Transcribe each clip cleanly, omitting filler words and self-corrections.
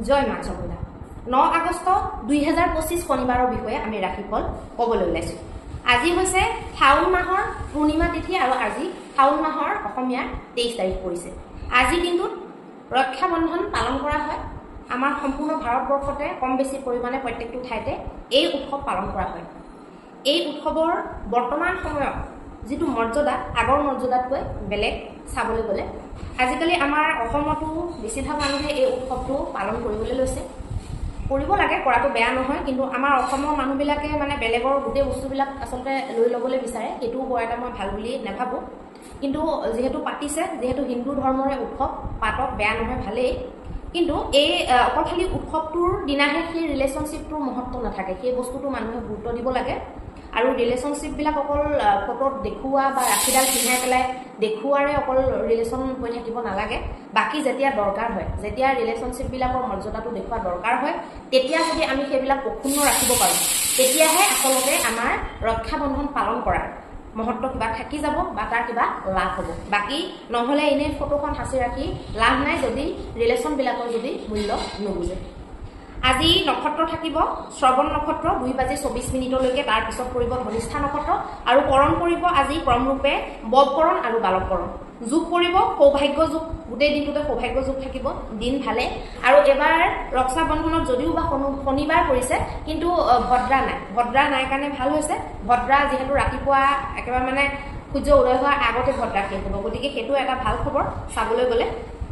জয় মা চামুণ্ডা 9 আগষ্ট 2025 শনিবাৰৰ বিষয়ে আমি ৰাশিফল ক'বলৈ ওলাইছো। আজি হৈছে শাওন মাহৰ পূৰ্ণিমা তিথি আৰু আজি শাওন মাহৰ অসমীয়াৰ 23 তাৰিখ পৰিছে। আজি দিনটোত ৰক্ষা বন্ধন পালন কৰা হয়। আমাৰ সম্পূৰ্ণ ভাৰতবৰ্ষতে কম বেছি পৰিমাণে প্ৰত্যেকটো ঠাইতে এই উৎসৱ পালন কৰা হয়। এই উৎসৱৰ বৰ্তমান সময়ত যিটো মৰ্যাদা আগৰ মৰ্যাদাতকৈ বেলেগ চাবলৈ গ'লে আজিকালি আমাৰ অসমতো বেছিভাগ মানুহে এই উৎসৱটো পালন কৰিবলৈ লৈছে। কৰিব লাগে, কৰাটো বেয়া নহয়, কিন্তু আমাৰ অসমৰ মানুহবিলাকে মানে বেলেগৰ গোটেই বস্তুবিলাক আচলতে লৈ ল'বলৈ বিচাৰে। সেইটোও বৰ এটা মই ভাল বুলি নাভাবোঁ, কিন্তু যিহেতু পাতিছে, যিহেতু হিন্দু ধৰ্মৰে উৎসৱ, পাতক, বেয়া নহয়, ভালেই। কিন্তু এই অকল খালি উৎসৱটোৰ দিনাহে সেই ৰিলেশ্যনশ্বিপটোৰ মহত্ব নাথাকে। সেই বস্তুটো মানুহে গুৰুত্ব দিব লাগে। আৰু ৰিলেশ্যনশ্বিপবিলাক অকল ফটোত দেখুওৱা বা ৰাশিডাল পিন্ধাই পেলাই দেখুওৱাৰে অকল ৰিলেশ্যন হৈ থাকিব নালাগে। বাকী যেতিয়া দৰকাৰ হয়, যেতিয়া ৰিলেশ্যনশ্বিপবিলাকৰ মৰ্যাদাটো দেখুওৱা দৰকাৰ হয়, তেতিয়া যদি আমি সেইবিলাক অক্ষুণ্ণ ৰাখিব পাৰোঁ, তেতিয়াহে আচলতে আমাৰ ৰক্ষা বন্ধন পালন কৰাৰ মহত্ব কিবা থাকি যাব বা তাৰ কিবা লাভ হ'ব। বাকী নহ'লে এনেই ফটোখন সাঁচি ৰাখি লাভ নাই যদি ৰিলেশ্যনবিলাকৰ যদি মূল্য নুবুজে। আজি নক্ষত্ৰ থাকিব শ্ৰৱণ নক্ষত্ৰ 2:24 তাৰপিছত পৰিব ধনিষ্ঠা নক্ষত্ৰ আৰু কৰণ পৰিব আজি ক্ৰমৰূপে ববকৰণ আৰু বালককৰণ। যোগ পৰিব সৌভাগ্য যোগ, গোটেই দিনটোতে সৌভাগ্য যোগ থাকিব, দিন ভালে। আৰু এবাৰ ৰক্ষা বন্ধনত যদিও বা শনিবাৰ পৰিছে, কিন্তু ভদ্ৰা নাই কাৰণে ভাল হৈছে। ভদ্ৰা যিহেতু ৰাতিপুৱা একেবাৰে মানে সূৰ্য উদয় হোৱাৰ আগতে ভদ্ৰা শেষ হ'ব, গতিকে সেইটো এটা ভাল খবৰ চাবলৈ গ'লে।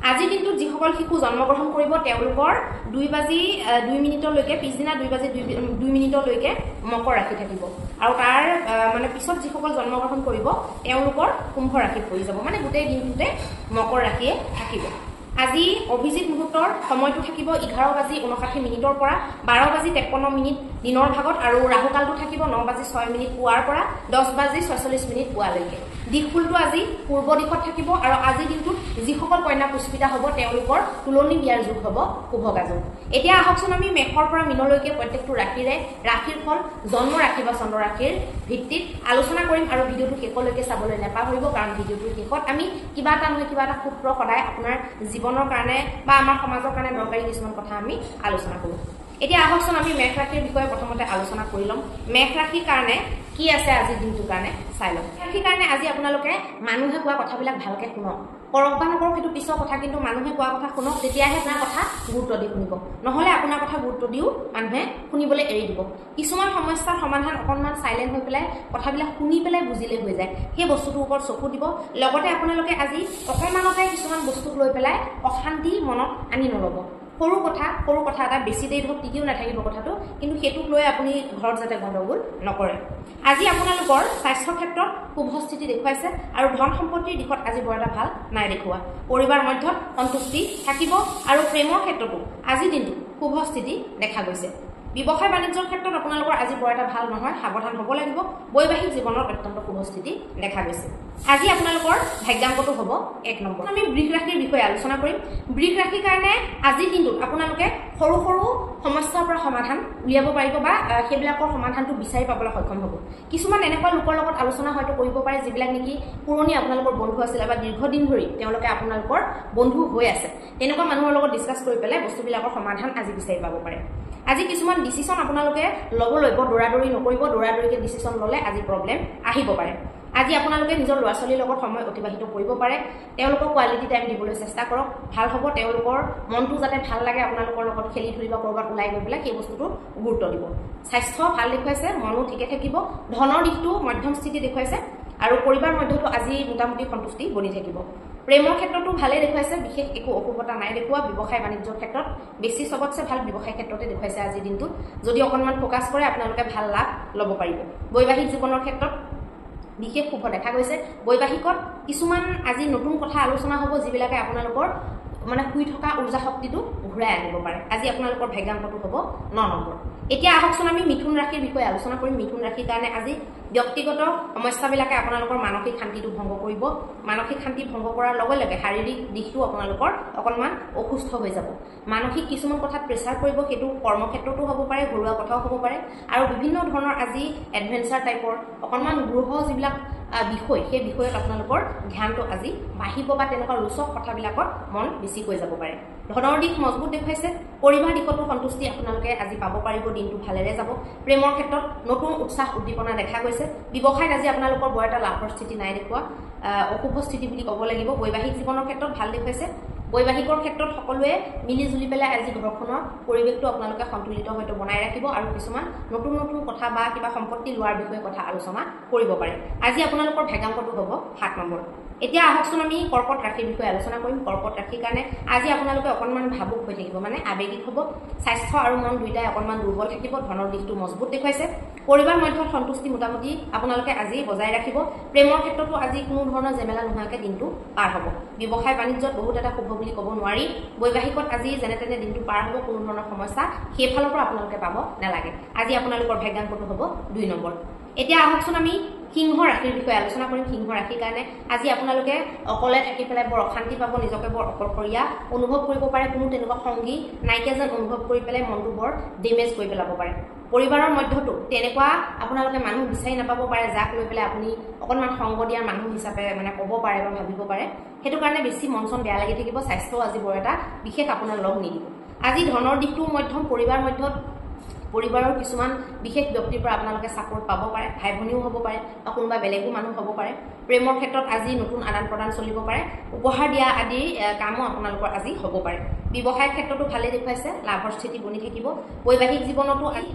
আজিৰ দিনটোত যিসকল শিশু জন্মগ্ৰহণ কৰিব তেওঁলোকৰ 2:02 পিছদিনা 2:02 মকৰ ৰাশি থাকিব। আৰু তাৰ মানে পিছত যিসকল জন্মগ্ৰহণ কৰিব তেওঁলোকৰ কুম্ভ ৰাশিত পৰি যাব, মানে গোটেই দিনটোতে মকৰ ৰাশিয়ে থাকিব। আজি অভিজিত মুহূৰ্তৰ সময়টো থাকিব 11:59 পৰা 12:53 দিনৰ ভাগত, আৰু ৰাহুকালটো থাকিব 9:06 পুৱাৰ পৰা 10:46 পুৱালৈকে। দিশফুলটো আজি পূৰ্ব দিশত থাকিব। আৰু আজিৰ দিনটোত যিসকল কন্যা পুষ্পিতা হ'ব তেওঁলোকৰ তুলনি বিয়াৰ যোগ হ'ব, শুভগা যোগ। এতিয়া আহকচোন আমি মেষৰ পৰা মীনলৈকে প্ৰত্যেকটো ৰাশিৰে ৰাশিৰ ফল জন্ম ৰাশি বা চন্দ্ৰ ৰাশিৰ ভিত্তিত আলোচনা কৰিম। আৰু ভিডিঅ'টো শেষলৈকে চাবলৈ নাপাহৰিব, কাৰণ ভিডিঅ'টোৰ শেষত আমি কিবা এটা নহয় কিবা এটা সূত্ৰ সদায় আপোনাৰ জীৱনৰ কাৰণে বা আমাৰ সমাজৰ কাৰণে দৰকাৰী কিছুমান কথা আমি আলোচনা কৰোঁ। এতিয়া আহকচোন আমি মেষ ৰাশিৰ বিষয়ে প্ৰথমতে আলোচনা কৰি ল'ম। মেষ ৰাশিৰ কাৰণে কি আছে আজিৰ দিনটোৰ কাৰণে চাই ল'ম। ৰাশিৰ কাৰণে আজি আপোনালোকে মানুহে কোৱা কথাবিলাক ভালকে শুনক। কৰক বা নকৰক সেইটো পিছৰ কথা, কিন্তু মানুহে কোৱা কথা শুনক, তেতিয়াহে আপোনাৰ কথা গুৰুত্ব দি শুনিব। নহ'লে আপোনাৰ কথা গুৰুত্ব দিও মানুহে শুনিবলৈ এৰি দিব। কিছুমান সমস্যাৰ সমাধান অকণমান চাইলেণ্ট হৈ পেলাই কথাবিলাক শুনি পেলাই বুজিলে হৈ যায়। সেই বস্তুটোৰ ওপৰত চকু দিব। লগতে আপোনালোকে আজি অকণমানতে কিছুমান বস্তুক লৈ পেলাই অশান্তি মনত আনি নল'ব। সৰু কথা এটা বেছি দেৰি ধৰক টিকিও নাথাকিব কথাটো, কিন্তু সেইটোক লৈ আপুনি ঘৰত যাতে গণ্ডগোল নকৰে। আজি আপোনালোকৰ স্বাস্থ্যৰ ক্ষেত্ৰত শুভ স্থিতি দেখুৱাইছে, আৰু ধন সম্পত্তিৰ দিশত আজি বৰ এটা ভাল নাই দেখুওৱা। পৰিবাৰ মধ্যত সন্তুষ্টি থাকিব, আৰু প্ৰেমৰ ক্ষেত্ৰতো আজিৰ দিনটো শুভ স্থিতি দেখা গৈছে। ব্যৱসায় বাণিজ্যৰ ক্ষেত্ৰত আপোনালোকৰ আজি বৰ এটা ভাল নহয়, সাৱধান হ'ব লাগিব। বৈবাহিক জীৱনত অত্যন্ত শুভ স্থিতি দেখা গৈছে। আজি আপোনালোকৰ ভাগ্যাংকটো হ'ব 1 নম্বৰ। আমি বৃষ ৰাশিৰ বিষয়ে আলোচনা কৰিম। বৃষ ৰাশিৰ কাৰণে আজিৰ দিনটোত আপোনালোকে সৰু সৰু সমস্যাৰ পৰা সমাধান উলিয়াব পাৰিব বা সেইবিলাকৰ সমাধানটো বিচাৰি পাবলৈ সক্ষম হ'ব। কিছুমান এনেকুৱা লোকৰ লগত আলোচনা হয়তো কৰিব পাৰে যিবিলাক নেকি পুৰণি আপোনালোকৰ বন্ধু আছিলে বা দীৰ্ঘদিন ধৰি তেওঁলোকে আপোনালোকৰ বন্ধু হৈ আছে। তেনেকুৱা মানুহৰ লগত ডিছকাছ কৰি পেলাই বস্তুবিলাকৰ সমাধান আজি বিচাৰি পাব পাৰে। আজি কিছুমান ডিচিশ্যন আপোনালোকে ল'ব লাগিব, দৌৰাদৌৰি নকৰিব। দৌৰাদৌৰিকে ডিচিশ্যন ল'লে আজি প্ৰব্লেম আহিব পাৰে। আজি আপোনালোকে নিজৰ ল'ৰা ছোৱালীৰ লগত সময় অতিবাহিত কৰিব পাৰে। তেওঁলোকক কোৱালিটি টাইম দিবলৈ চেষ্টা কৰক, ভাল হ'ব। তেওঁলোকৰ মনটো যাতে ভাল লাগে, আপোনালোকৰ লগত খেলি ধৰি বা ক'ৰবাত ওলাই গৈ পেলাই সেই বস্তুটো গুৰুত্ব দিব। স্বাস্থ্য ভাল দেখুৱাইছে, মনো ঠিকে থাকিব। ধনৰ দিশটো মধ্যম স্থিতি দেখুৱাইছে, আৰু পৰিবাৰ মধ্যতো আজি মোটামুটি সন্তুষ্টি বনি থাকিব। প্ৰেমৰ ক্ষেত্ৰতো ভালেই দেখুৱাইছে, বিশেষ একো অশুভতা নাই দেখুওৱা। ব্যৱসায় বাণিজ্যৰ ক্ষেত্ৰত বেছি চবতছে ভাল ব্যৱসায় ক্ষেত্ৰতে দেখুৱাইছে আজিৰ দিনটোত। যদি অকণমান ফ'কাছ কৰে আপোনালোকে ভাল লাভ ল'ব পাৰিব। বৈবাহিক জীৱনৰ ক্ষেত্ৰত বিশেষ শুভ দেখা গৈছে। বৈবাহিকত কিছুমান আজি নতুন কথা আলোচনা হ'ব, যিবিলাকে আপোনালোকৰ মানে শুই থকা উৰ্জা শক্তিটো ঘূৰাই আনিব পাৰে। আজি আপোনালোকৰ ভাগ্যাংকটো হ'ব 9 নম্বৰ। এতিয়া আহকচোন আমি মিথুন ৰাশিৰ বিষয়ে আলোচনা কৰিম। মিথুন ৰাশিৰ কাৰণে আজি ব্যক্তিগত সমস্যাবিলাকে আপোনালোকৰ মানসিক শান্তিটো ভংগ কৰিব। মানসিক শান্তি ভংগ কৰাৰ লগে লগে শাৰীৰিক দিশটো আপোনালোকৰ অকণমান অসুস্থ হৈ যাব। মানসিক কিছুমান কথাত প্ৰেছাৰ পৰিব, সেইটো কৰ্মক্ষেত্ৰতো হ'ব পাৰে, ঘৰুৱা কথাও হ'ব পাৰে। আৰু বিভিন্ন ধৰণৰ আজি এডভেঞ্চাৰ টাইপৰ অকণমান গৃহ যিবিলাক বিষয়, সেই বিষয়ত আপোনালোকৰ ধ্যানটো আজি বাঢ়িব বা তেনেকুৱা ৰোচক কথাবিলাকত মন বেছি হৈ যাব পাৰে। ধনৰ দিশ মজবুত দেখুৱাইছে, পৰিবাৰ দিশতো সন্তুষ্টি আপোনালোকে আজি পাব পাৰিব দিনটো ভালেৰে যাব প্ৰেমৰ ক্ষেত্ৰত নতুন উৎসাহ উদ্দীপনা দেখা গৈছে ব্যৱসায়ত আজি আপোনালোকৰ বৰ এটা লাভৰ স্থিতি নাই দেখুৱা অশুভ স্থিতি বুলি ক'ব লাগিব বৈবাহিক জীৱনৰ ক্ষেত্ৰত ভাল দেখুৱাইছে বৈবাহিকৰ ক্ষেত্ৰত সকলোৱে মিলি জুলি পেলাই আজি ঘৰখনৰ পৰিৱেশটো আপোনালোকে সন্তুলিত হয়তো বনাই ৰাখিব আৰু কিছুমান নতুন নতুন কথা বা কিবা সম্পত্তি লোৱাৰ বিষয়ে কথা আলোচনা কৰিব পাৰে আজি আপোনালোকৰ ভাগ্যাংকটো হ'ব 7 নম্বৰ এতিয়া আহকচোন আমি কৰ্কট ৰাশিৰ বিষয়ে আলোচনা কৰিম কৰ্কট ৰাশিৰ কাৰণে আজি আপোনালোকে অকণমান ভাবুক হৈ থাকিব মানে আবেগিক হ'ব স্বাস্থ্য আৰু মন দুইটাই অকণমান দুৰ্বল থাকিব ধনৰ দিশটো মজবুত দেখুৱাইছে পৰিবাৰ মধ্যত সন্তুষ্টি মোটামুটি আপোনালোকে আজি বজাই ৰাখিব প্ৰেমৰ ক্ষেত্ৰতো আজি কোনো ধৰণৰ জেমেলা নোহোৱাকৈ দিনটো পাৰ হ'ব ব্যৱসায় বাণিজ্যত বহুত এটা শুভ বুলি ক'ব নোৱাৰি বৈবাহিকত আজি যেনে তেনে দিনটো পাৰ হ'ব কোনো ধৰণৰ সমস্যা সেইফালৰ পৰা আপোনালোকে পাব নালাগে আজি আপোনালোকৰ ভাগ্যাংকটো হ'ব 2 নম্বৰ এতিয়া আহকচোন আমি সিংহ ৰাশিৰ বিষয়ে আলোচনা কৰিম সিংহ ৰাশিৰ কাৰণে আজি আপোনালোকে অকলে থাকি পেলাই বৰ অশান্তি পাব নিজকে বৰ অকলশৰীয়া অনুভৱ কৰিব পাৰে কোনো তেনেকুৱা সংগী নাইকিয়া যেন অনুভৱ কৰি পেলাই মনটো বৰ ডেমেজ কৰি পেলাব পাৰে পৰিবাৰৰ মধ্যতো তেনেকুৱা আপোনালোকে মানুহ বিচাৰি নাপাব পাৰে যাক লৈ পেলাই আপুনি অকণমান সংগ দিয়াৰ মানুহ হিচাপে মানে ক'ব পাৰে বা ভাবিব পাৰে সেইটো কাৰণে বেছি মন চন বেয়া লাগি থাকিব স্বাস্থ্য আজি বৰ এটা বিশেষ আপোনাৰ লগ নিদিব আজি ধনৰ দিশটো মধ্যম পৰিবাৰ মধ্যত পৰিবাৰৰ কিছুমান বিশেষ ব্যক্তিৰ পৰা আপোনালোকে সাপোৰ্ট পাব পাৰে ভাই ভনীও হ'ব পাৰে বা কোনোবা বেলেগো মানুহ হ'ব পাৰে প্ৰেমৰ ক্ষেত্ৰত আজি নতুন আদান প্ৰদান চলিব পাৰে উপহাৰ দিয়া আদি কামো আপোনালোকৰ আজি হ'ব পাৰে ব্যৱসায়ৰ ক্ষেত্ৰতো ভালে দেখুৱাইছে লাভৰ স্থিতি বনি থাকিব বৈবাহিক জীৱনতো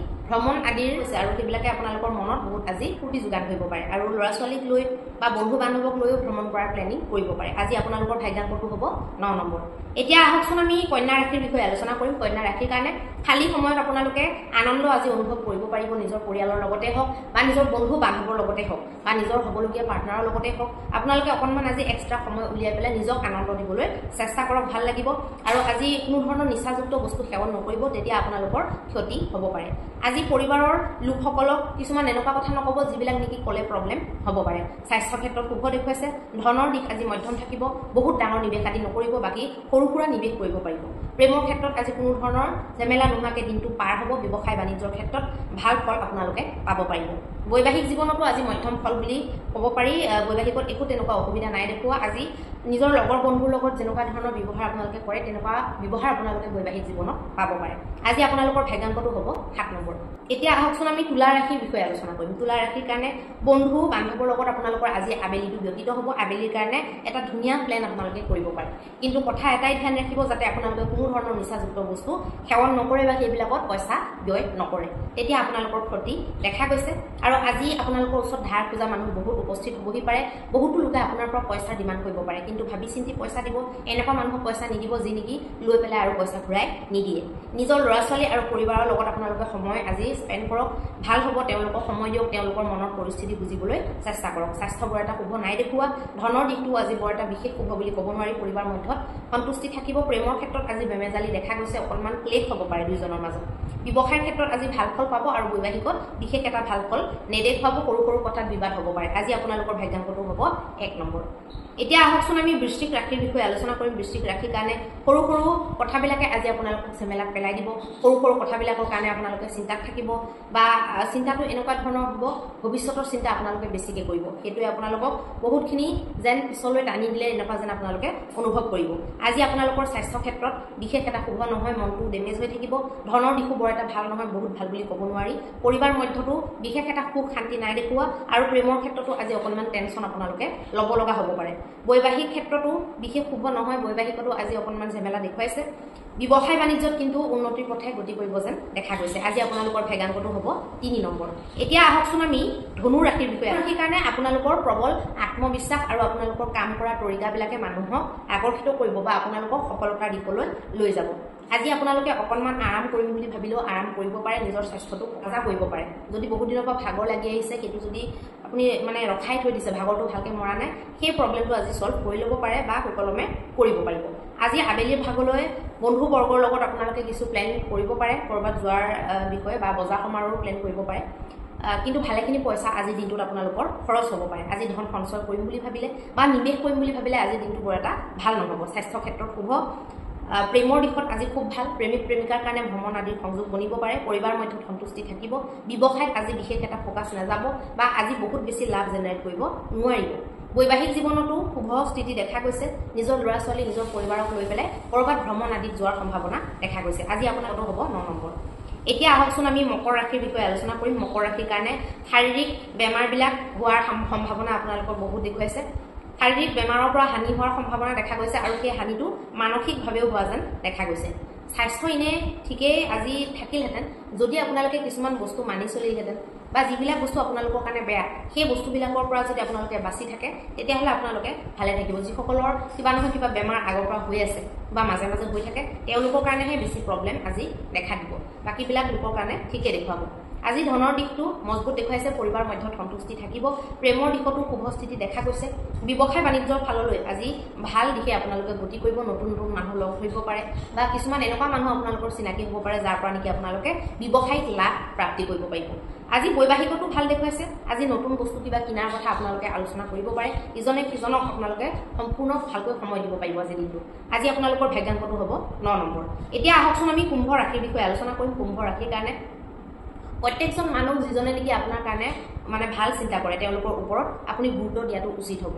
ভ্ৰমণ আদিৰ আৰু সেইবিলাকে আপোনালোকৰ মনত বহুত আজি ফূৰ্তি যোগান ধৰিব পাৰে আৰু ল'ৰা ছোৱালীক লৈ বা বন্ধু বান্ধৱক লৈও ভ্ৰমণ কৰাৰ প্লেনিং কৰিব পাৰে আজি আপোনালোকৰ ভাগ্যাংকটো হ'ব 9 নম্বৰ এতিয়া আহকচোন আমি কন্যা ৰাশিৰ বিষয়ে আলোচনা কৰিম কন্যা ৰাশিৰ কাৰণে খালী সময়ত আপোনালোকে আনন্দ আজি অনুভৱ কৰিব পাৰিব নিজৰ পৰিয়ালৰ লগতে হওক বা নিজৰ বন্ধু বান্ধৱৰ লগতে হওক বা নিজৰ হ'বলগীয়া পাৰ্টনাৰৰ লগতে হওক আপোনালোকে অকণমান আজি এক্সট্ৰা সময় উলিয়াই পেলাই নিজক আনন্দ দিবলৈ চেষ্টা কৰক ভাল লাগিব আৰু আজি কোনো ধৰণৰ নিচাযুক্ত বস্তু সেৱন নকৰিব তেতিয়া আপোনালোকৰ ক্ষতি হ'ব পাৰে আজি পৰিবাৰৰ লোকসকলক কিছুমান এনেকুৱা কথা নক'ব যিবিলাক নেকি ক'লে প্ৰব্লেম হ'ব পাৰে স্বাস্থ্যৰ ক্ষেত্ৰত শুভ দেখুৱাইছে ধনৰ দিশ আজি মধ্যম থাকিব বহুত ডাঙৰ নিৱেশ আদি নকৰিব বাকী সৰু সুৰা নিৱেশ কৰিব পাৰিব প্ৰেমৰ ক্ষেত্ৰত আজি কোনো ধৰণৰ জেমেলা নোহোৱাকৈ দিনটো পাৰ হ'ব ব্যৱসায় বাণিজ্যৰ ক্ষেত্ৰত ভাল ফল আপোনালোকে পাব পাৰিব বৈবাহিক জীৱনতো আজি মধ্যম ফল বুলি ক'ব পাৰি বৈবাহিকত একো তেনেকুৱা অসুবিধা নাই দেখুৱা আজি নিজৰ লগৰ বন্ধুৰ লগত যেনেকুৱা ধৰণৰ ব্যৱহাৰ আপোনালোকে কৰে তেনেকুৱা ব্যৱহাৰ আপোনালোকে বৈবাহিক জীৱনত পাব পাৰে আজি আপোনালোকৰ ভাগ্যাংকটো হ'ব 7 নম্বৰ এতিয়া আহকচোন আমি তুলা ৰাশিৰ বিষয়ে আলোচনা কৰিম তুলা ৰাশিৰ কাৰণে বন্ধু বান্ধৱৰ লগত আপোনালোকৰ আজি আবেলিটো ব্যতীত হ'ব আবেলিৰ কাৰণে এটা ধুনীয়া প্লেন আপোনালোকে কৰিব পাৰে কিন্তু কথা এটাই ধ্যান ৰাখিব যাতে আপোনালোকে কোনো ধৰণৰ নিচাযুক্ত বস্তু সেৱন নকৰে বা সেইবিলাকত পইচা ব্যয় নকৰে তেতিয়া আপোনালোকৰ ক্ষতি দেখা গৈছে আৰু আজি আপোনালোকৰ ওচৰত ধাৰ খোজা মানুহ বহুত উপস্থিত হ'বহি পাৰে বহুতো লোকে আপোনাৰ পৰা পইচা ডিমাণ্ড কৰিব পাৰে কিন্তু ভাবি চিন্তি পইচা দিব এনেকুৱা মানুহক পইচা নিদিব যি নেকি লৈ পেলাই আৰু পইচা ঘূৰাই নিদিয়ে নিজৰ ল'ৰা ছোৱালী আৰু পৰিবাৰৰ লগত আপোনালোকে সময় আজি স্পেণ্ড কৰক ভাল হ'ব তেওঁলোকক সময় দিয়ক তেওঁলোকৰ মনৰ পৰিস্থিতি বুজিবলৈ চেষ্টা কৰক স্বাস্থ্য বৰ এটা শুভ নাই দেখুৱা ধনৰ দিশটো আজি বৰ এটা বিশেষ শুভ বুলি ক'ব নোৱাৰি পৰিবাৰ মধ্যত সন্তুষ্টি থাকিব প্ৰেমৰ ক্ষেত্ৰত আজি বেমেজালি দেখা গৈছে অকণমান ক্লেশ হ'ব পাৰে দুইজনৰ মাজত ব্যৱসায়ৰ ক্ষেত্ৰত আজি ভাল ফল পাব আৰু বৈবাহিকত বিশেষ এটা ভাল ফল নেদেখুৱাব সৰু সৰু কথাত বিবাদ হ'ব পাৰে আজি আপোনালোকৰ ভাগ্যাংকটো হ'ব 1 নম্বৰ এতিয়া আহকচোন আমি বৃশ্চিক ৰাশিৰ বিষয়ে আলোচনা কৰিম বৃশ্চিক ৰাশিৰ কাৰণে সৰু সৰু কথাবিলাকে আজি আপোনালোকক ঝেমেলাত পেলাই দিব সৰু সৰু কথাবিলাকৰ কাৰণে আপোনালোকে চিন্তাত থাকিব বা চিন্তাটো এনেকুৱা ধৰণৰ হ'ব ভৱিষ্যতৰ চিন্তা আপোনালোকে বেছিকৈ কৰিব সেইটোৱে আপোনালোকক বহুতখিনি যেন পিছলৈ টানি দিলে এনেকুৱা যেন আপোনালোকে অনুভৱ কৰিব আজি আপোনালোকৰ স্বাস্থ্য ক্ষেত্ৰত বিশেষ এটা শুভ নহয় মনটো ডেমেজ হৈ থাকিব ধনৰ দিশো বৰ এটা ভাল নহয় বহুত ভাল বুলি ক'ব নোৱাৰি পৰিবাৰ মধ্যতো বিশেষ এটা সুখ শান্তি নাই দেখুৱা আৰু প্ৰেমৰ ক্ষেত্ৰতো আজি অকণমান টেনশ্যন আপোনালোকে ল'ব লগা হ'ব পাৰে বৈবাহিক ক্ষেত্ৰতো বিশেষ শুভ নহয় বৈবাহিকতো আজি অকণমান ঝেমেলা দেখুৱাইছে ব্যৱসায় বাণিজ্যত কিন্তু উন্নতিৰ পথে গতি কৰিব যেন দেখা গৈছে আজি আপোনালোকৰ ভাগ্যাংকটো হ'ব 3 নম্বৰ এতিয়া আহকচোন আমি ধনু ৰাশিৰ বিষয়ে ৰাশিৰ কাৰণে আপোনালোকৰ প্ৰবল আত্মবিশ্বাস আৰু আপোনালোকৰ কাম কৰা তৰিকাবিলাকে মানুহক আকৰ্ষিত কৰিব বা আপোনালোকক সফলতাৰ দিশলৈ লৈ যাব আজি আপোনালোকে অকণমান আৰাম কৰিম বুলি ভাবিলেও আৰাম কৰিব পাৰে নিজৰ স্বাস্থ্যটো সজা কৰিব পাৰে যদি বহুত দিনৰ পৰা ভাগৰ লাগি আহিছে সেইটো যদি আপুনি মানে ৰখাই থৈ দিছে ভাগৰটো ভালকৈ মৰা নাই সেই প্ৰব্লেমটো আজি সলভ কৰি ল'ব পাৰে বা সুকলমে কৰিব পাৰিব আজি আবেলিৰ ভাগলৈ বন্ধু বৰ্গৰ লগত আপোনালোকে কিছু প্লেন কৰিব পাৰে ক'ৰবাত যোৱাৰ বিষয়ে বা বজাৰ সমাৰোহ প্লেন কৰিব পাৰে কিন্তু ভালেখিনি পইচা আজি দিনটোত আপোনালোকৰ খৰচ হ'ব পাৰে আজি ধন সঞ্চয় কৰিম বুলি ভাবিলে বা নিৱেশ কৰিম বুলি ভাবিলে আজি দিনটো বৰ এটা ভাল নহ'ব স্বাস্থ্য ক্ষেত্ৰত শুভ প্ৰেমৰ দিশত আজি খুব ভাল প্ৰেমিক প্ৰেমিকাৰ কাৰণে ভ্ৰমণ আদিৰ সংযোগ বনিব পাৰে পৰিবাৰ মধ্যত সন্তুষ্টি থাকিব ব্যৱসায়ত আজি বিশেষ এটা ফ'কাছ নাযাব বা আজি বহুত বেছি লাভ জেনেৰেট কৰিব নোৱাৰিব বৈবাহিক জীৱনতো শুভ স্থিতি দেখা গৈছে নিজৰ ল'ৰা ছোৱালী নিজৰ পৰিবাৰক লৈ পেলাই কৰবাত ভ্ৰমণ আদিত যোৱাৰ সম্ভাৱনা দেখা গৈছে আজি আপোনাৰ হ'ব 9 নম্বৰ এতিয়া আহকচোন আমি মকৰ ৰাশিৰ বিষয়ে আলোচনা কৰিম মকৰ ৰাশিৰ কাৰণে শাৰীৰিক বেমাৰবিলাক হোৱাৰ সম্ভাৱনা আপোনালোকৰ বহুত দেখুৱাইছে শাৰীৰিক বেমাৰৰ পৰা হানি হোৱাৰ সম্ভাৱনা দেখা গৈছে আৰু সেই হানিটো মানসিকভাৱেও হোৱা যেন দেখা গৈছে স্বাস্থ্য ইনে ঠিকেই আজি থাকিলহেঁতেন যদি আপোনালোকে কিছুমান বস্তু মানি চলিলহেঁতেন বা যিবিলাক বস্তু আপোনালোকৰ কাৰণে বেয়া সেই বস্তুবিলাকৰ পৰা যদি আপোনালোকে বাচি থাকে তেতিয়াহ'লে আপোনালোকে ভালে থাকিব যিসকলৰ কিবা নহয় কিবা বেমাৰ আগৰ পৰা হৈ আছে বা মাজে মাজে হৈ থাকে তেওঁলোকৰ কাৰণেহে বেছি প্ৰব্লেম আজি দেখা দিব বাকীবিলাক লোকৰ কাৰণে ঠিকে দেখুৱাব আজি ধনৰ দিশটো মজবুত দেখুৱাইছে পৰিবাৰ মধ্যত সন্তুষ্টি থাকিব প্ৰেমৰ দিশতো শুভ স্থিতি দেখা গৈছে ব্যৱসায় বাণিজ্যৰ ফাললৈ আজি ভাল দিশে আপোনালোকে গতি কৰিব নতুন নতুন মানুহ লগ ধৰিব পাৰে বা কিছুমান এনেকুৱা মানুহ আপোনালোকৰ চিনাকি হ'ব পাৰে যাৰ পৰা নেকি আপোনালোকে ব্যৱসায়িক লাভ প্ৰাপ্তি কৰিব পাৰিব আজি বৈবাহিকতো ভাল দেখুৱাইছে আজি নতুন বস্তু কিবা কিনাৰ কথা আপোনালোকে আলোচনা কৰিব পাৰে ইজনে সিজনক আপোনালোকে সম্পূৰ্ণ ভালকৈ সময় দিব পাৰিব আজি দিনটো আজি আপোনালোকৰ ভাগ্যাংকটো হ'ব 9 নম্বৰ এতিয়া আহকচোন আমি কুম্ভ ৰাশিৰ বিষয়ে আলোচনা কৰিম কুম্ভ ৰাশিৰ কাৰণে প্ৰত্যেকজন মানুহ যিজনে নেকি আপোনাৰ কাৰণে মানে ভাল চিন্তা কৰে তেওঁলোকৰ ওপৰত আপুনি গুৰুত্ব দিয়াটো উচিত হ'ব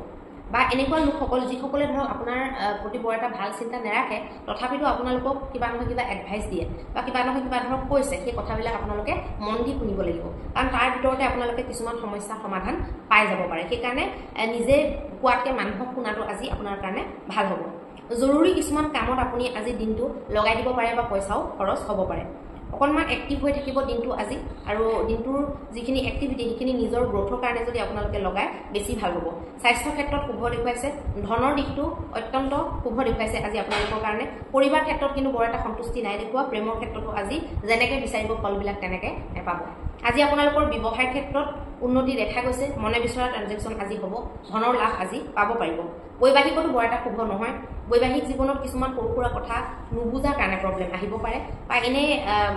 বা এনেকুৱা লোকসকল যিসকলে ধৰক আপোনাৰ প্ৰতি বৰ এটা ভাল চিন্তা নেৰাখে তথাপিতো আপোনালোকক কিবা নহয় কিবা এডভাইচ দিয়ে বা কিবা নহয় কিবা ধৰক কৈছে সেই কথাবিলাক আপোনালোকে মন দি শুনিব লাগিব কাৰণ তাৰ ভিতৰতে আপোনালোকে কিছুমান সমস্যা সমাধান পাই যাব পাৰে সেইকাৰণে নিজে কোৱাতকৈ মানুহক শুনাটো আজি আপোনাৰ কাৰণে ভাল হ'ব জৰুৰী কিছুমান কামত আপুনি আজি দিনটো লগাই দিব পাৰে বা পইচাও খৰচ হ'ব পাৰে অকণমান এক্টিভ হৈ থাকিব দিনটো আজি আৰু দিনটোৰ যিখিনি এক্টিভিটি সেইখিনি নিজৰ গ্ৰোথৰ কাৰণে যদি আপোনালোকে লগায় বেছি ভাল হ'ব স্বাস্থ্যৰ ক্ষেত্ৰত শুভ দেখুৱাইছে ধনৰ দিশটো অত্যন্ত শুভ দেখুৱাইছে আজি আপোনালোকৰ কাৰণে পৰিবাৰ ক্ষেত্ৰত কিন্তু বৰ এটা সন্তুষ্টি নাই দেখুওৱা প্ৰেমৰ ক্ষেত্ৰতো আজি যেনেকৈ বিচাৰিব ফলবিলাক তেনেকৈ নাপাব আজি আপোনালোকৰ ব্যৱসায়ৰ ক্ষেত্ৰত উন্নতি দেখা গৈছে মনে বিচৰা ট্ৰানজেকশ্যন আজি হ'ব ধনৰ লাভ আজি পাব পাৰিব বৈবাহিকতো বৰ এটা শুভ নহয় বৈবাহিক জীৱনত কিছুমান সৰু সুৰা কথা নুবুজাৰ কাৰণে প্ৰব্লেম আহিব পাৰে বা এনে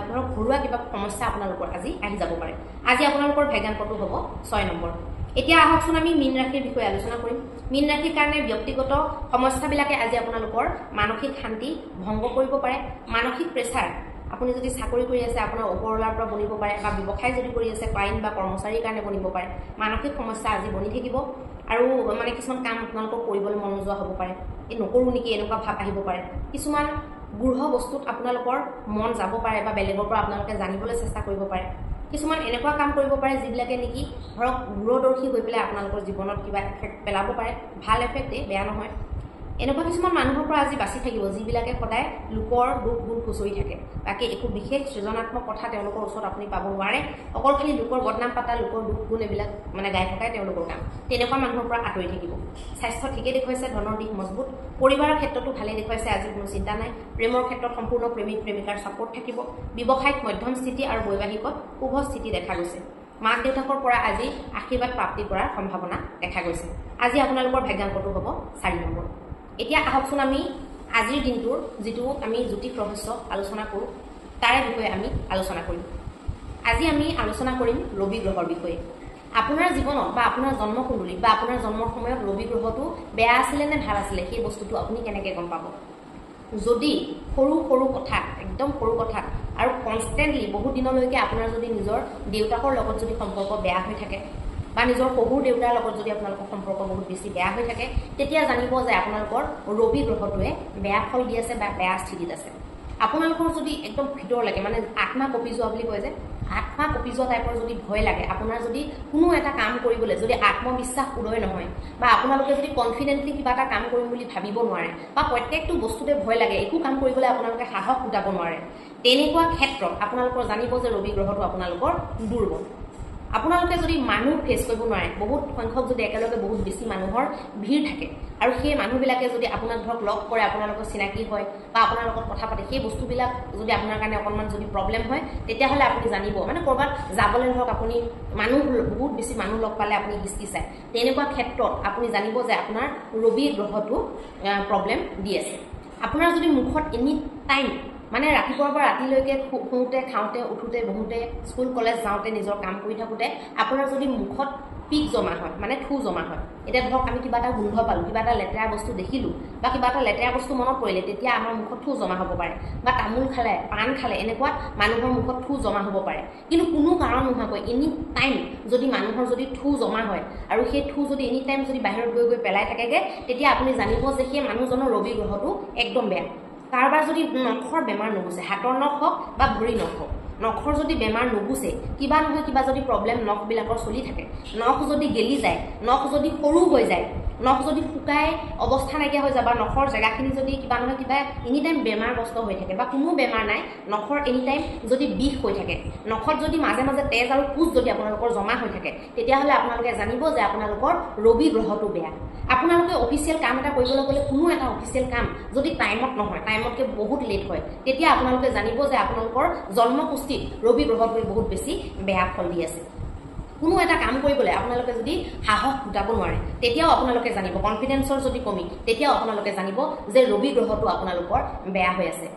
ধৰক ঘৰুৱা কিবা সমস্যা আপোনালোকৰ আজি আহি যাব পাৰে আজি আপোনালোকৰ ভাগ্যাংকটো হ'ব 6 নম্বৰ এতিয়া আহকচোন আমি মীন ৰাশিৰ বিষয়ে আলোচনা কৰিম মীন ৰাশিৰ কাৰণে ব্যক্তিগত সমস্যাবিলাকে আজি আপোনালোকৰ মানসিক শান্তি ভংগ কৰিব পাৰে মানসিক প্ৰেছাৰ আপুনি যদি চাকৰি কৰি আছে আপোনাৰ ওপৰলাৰ পৰা বনিব পাৰে বা ব্যৱসায় যদি কৰি আছে ক্লায়েণ্ট বা কৰ্মচাৰীৰ কাৰণে বনিব পাৰে মানসিক সমস্যা আজি বনি থাকিব আৰু মানে কিছুমান কাম আপোনালোকক কৰিবলৈ মন নোযোৱা হ'ব পাৰে এই নকৰোঁ নেকি এনেকুৱা ভাৱ আহিব পাৰে কিছুমান গৃহ বস্তুত আপোনালোকৰ মন যাব পাৰে বা বেলেগৰ পৰা আপোনালোকে জানিবলৈ চেষ্টা কৰিব পাৰে কিছুমান এনেকুৱা কাম কৰিব পাৰে যিবিলাকে নেকি ধৰক দূৰদৰ্শী হৈ পেলাই আপোনালোকৰ জীৱনত কিবা এফেক্ট পেলাব পাৰে ভাল এফেক্টেই বেয়া নহয় এনেকুৱা কিছুমান মানুহৰ পৰা আজি বাচি থাকিব যিবিলাকে সদায় লোকৰ দুখ গুণ খুচৰি থাকে বাকী একো বিশেষ সৃজনাত্মক কথা তেওঁলোকৰ ওচৰত আপুনি পাব নোৱাৰে অকল খালি লোকৰ বদনাম পাতা লোকৰ দুখ গুণ এইবিলাক মানে গাই থকাই তেওঁলোকৰ কাম তেনেকুৱা মানুহৰ পৰা আঁতৰি থাকিব স্বাস্থ্য ঠিকে দেখুৱাইছে ধনৰ দিশ মজবুত পৰিবাৰৰ ক্ষেত্ৰতো ভালেই দেখুৱাইছে আজি কোনো চিন্তা নাই প্ৰেমৰ ক্ষেত্ৰত সম্পূৰ্ণ প্ৰেমিক প্ৰেমিকাৰ ছাপোৰ্ট থাকিব ব্যৱসায়িক মধ্যম স্থিতি আৰু বৈবাহিকত শুভ স্থিতি দেখা গৈছে মাক দেউতাকৰ পৰা আজি আশীৰ্বাদ প্ৰাপ্তি কৰাৰ সম্ভাৱনা দেখা গৈছে আজি আপোনালোকৰ ভাগ্যাংকটো হ'ব 4 নম্বৰ এতিয়া আহকচোন আমি আজিৰ দিনটোৰ যিটো আমি জ্যোতিষ ৰহস্য আলোচনা কৰোঁ তাৰে বিষয়ে আমি আলোচনা কৰিম আজি আমি আলোচনা কৰিম ৰবি গ্ৰহৰ বিষয়ে আপোনাৰ জীৱনত বা আপোনাৰ জন্মকুণ্ডলীত বা আপোনাৰ জন্মৰ সময়ত ৰবি গ্ৰহটো বেয়া আছিলে নে ভাল আছিলে সেই বস্তুটো আপুনি কেনেকৈ গম পাব যদি সৰু সৰু কথা একদম সৰু কথা আৰু কনষ্টেণ্টলি বহুত দিনলৈকে আপোনাৰ যদি নিজৰ দেউতাকৰ লগত যদি সম্পৰ্ক বেয়া হৈ থাকে বা নিজৰ শহুৰ দেউতাৰ লগত যদি আপোনালোকৰ সম্পৰ্ক বহুত বেছি বেয়া হৈ থাকে তেতিয়া জানিব যে আপোনালোকৰ ৰবি গ্ৰহটোৱে বেয়া ফল দি আছে বা বেয়া স্থিতিত আছে আপোনালোকৰ যদি একদম ভিতৰলৈকে মানে আত্মা কঁপি যোৱা বুলি কয় যে আত্মা কঁপি যোৱা টাইপৰ যদি ভয় লাগে আপোনাৰ যদি কোনো এটা কাম কৰিবলৈ যদি আত্মবিশ্বাস উদয় নহয় বা আপোনালোকে যদি কনফিডেণ্টলি কিবা এটা কাম কৰিম বুলি ভাবিব নোৱাৰে বা প্ৰত্যেকটো বস্তুতে ভয় লাগে একো কাম কৰিবলৈ আপোনালোকে সাহস গোটাব নোৱাৰে তেনেকুৱা ক্ষেত্ৰত আপোনালোকৰ জানিব যে ৰবি গ্ৰহটো আপোনালোকৰ দুৰ্বল আপোনালোকে যদি মানুহ ফেচ কৰিব নোৱাৰে বহুত সংখ্যক যদি একেলগে বহুত বেছি মানুহৰ ভিৰ থাকে আৰু সেই মানুহবিলাকে যদি আপোনাক ধৰক লগ কৰে আপোনালোকৰ চিনাকি হয় বা আপোনাৰ লগত কথা পাতে সেই বস্তুবিলাক যদি আপোনাৰ কাৰণে অকণমান যদি প্ৰব্লেম হয় তেতিয়াহ'লে আপুনি জানিব মানে ক'ৰবাত যাবলৈ ধৰক আপুনি মানুহ বহুত বেছি মানুহ লগ পালে আপুনি হিচকিচায় তেনেকুৱা ক্ষেত্ৰত আপুনি জানিব যে আপোনাৰ ৰবি গ্ৰহটো প্ৰব্লেম দি আছে আপোনাৰ যদি মুখত এনি টাইম মানে ৰাতিপুৱাৰ পৰা ৰাতিলৈকে শুওঁতে খাওঁতে উঠোতে বহোঁতে স্কুল কলেজ যাওঁতে নিজৰ কাম কৰি থাকোঁতে আপোনাৰ যদি মুখত পিক জমা হয় মানে থু জমা হয় এটা ধৰক আমি কিবা এটা গোন্ধ পালো কিবা এটা লেতেৰা বস্তু দেখিলো বা কিবা এটা লেতেৰা বস্তু মনত পৰিলে তেতিয়া আমাৰ মুখত থু জমা হ'ব পাৰে বা তামোল খালে পান খালে এনেকুৱা মানুহৰ মুখত থু জমা হ'ব পাৰে কিন্তু কোনো কাৰণ নোহোৱাকৈ এনি টাইম যদি মানুহৰ যদি থু জমা হয় আৰু সেই থু যদি এনি টাইম যদি বাহিৰত গৈ গৈ পেলাই থাকেগে তেতিয়া আপুনি জানিব যে সেই মানুহজনৰ ৰবি গ্ৰহটো একদম বেয়া কাৰোবাৰ যদি নখৰ বেমাৰ নুগুছে হাতৰ নখ হওক বা ভৰি নখ হওক নখৰ যদি বেমাৰ নুগুছে কিবা নহয় কিবা যদি প্ৰব্লেম নখবিলাকৰ চলি থাকে নখ যদি গেলি যায় নখ যদি সৰু হৈ যায় নখ যদি শুকাই অৱস্থা নাইকিয়া হৈ যায় বা নখৰ জেগাখিনি যদি কিবা নহয় কিবা এনি টাইম বেমাৰগ্ৰস্ত হৈ থাকে বা কোনো বেমাৰ নাই নখৰ এনি টাইম যদি বিষ হৈ থাকে নখত যদি মাজে মাজে তেজ আৰু পুজ যদি আপোনালোকৰ জমা হৈ থাকে তেতিয়াহ'লে আপোনালোকে জানিব যে আপোনালোকৰ ৰবি গ্ৰহটো বেয়া আপোনালোকে অফিচিয়েল কাম এটা কৰিবলৈ গ'লে কোনো এটা অফিচিয়েল কাম যদি টাইমত নহয় টাইমতকৈ বহুত লেট হয় তেতিয়া আপোনালোকে জানিব যে আপোনালোকৰ জন্মপুষ্টিত ৰবি গ্ৰহটোৱে বহুত বেছি বেয়া ফল দি আছে কোনো এটা কাম কৰিবলৈ আপোনালোকে যদি সাহস গোটাব নোৱাৰে তেতিয়াও আপোনালোকে জানিব কনফিডেন্সৰ যদি কমি তেতিয়াও আপোনালোকে জানিব যে ৰবি গ্ৰহটো আপোনালোকৰ বেয়া হৈ আছে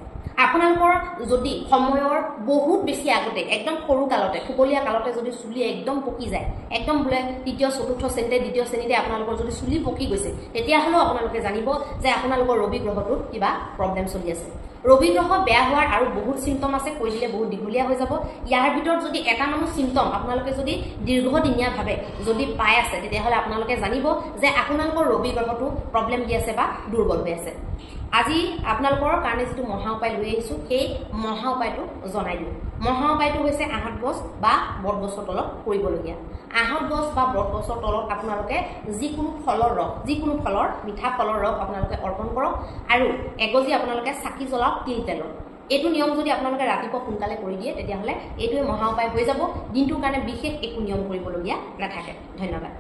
আপোনালোকৰ যদি সময়ৰ বহুত বেছি আগতে একদম সৰু কালতে ফুকলীয়া কালতে যদি চুলি একদম পকি যায় একদম বোলে তৃতীয় চতুৰ্থ শ্ৰেণীতে দ্বিতীয় শ্ৰেণীতে আপোনালোকৰ যদি চুলি পকি গৈছে তেতিয়াহ'লেও আপোনালোকে জানিব যে আপোনালোকৰ ৰবি গ্ৰহটোত কিবা প্ৰব্লেম চলি আছে ৰবি গ্ৰহ বেয়া হোৱাৰ আৰু বহুত চিম্পটম আছে কৈ দিলে বহুত দীঘলীয়া হৈ যাব ইয়াৰ ভিতৰত যদি এটা মানুহ চিম্পটম আপোনালোকে যদি দীৰ্ঘদিনীয়াভাৱে যদি পাই আছে তেতিয়াহ'লে আপোনালোকে জানিব যে আপোনালোকৰ ৰবি গ্ৰহটো প্ৰব্লেম দি আছে বা দুৰ্বল হৈ আছে আজি আপোনালোকৰ কাৰণে যিটো মহা উপায় লৈ আহিছোঁ সেই মহা উপায়টো জনাই দিওঁ মহা উপায়টো হৈছে আহঁত গছ বা বটগছৰ তলত কৰিবলগীয়া আহঁত গছ বা বটগছৰ তলত আপোনালোকে যিকোনো ফলৰ মিঠা ফলৰ ৰস আপোনালোকে অৰ্পণ কৰক আৰু এগজি আপোনালোকে চাকি জ্বলাওক তিল তেলৰ এইটো নিয়ম যদি আপোনালোকে ৰাতিপুৱা সোনকালে কৰি দিয়ে তেতিয়াহ'লে এইটোৱে মহা উপায় হৈ যাব দিনটোৰ কাৰণে বিশেষ একো নিয়ম কৰিবলগীয়া নাথাকে ধন্যবাদ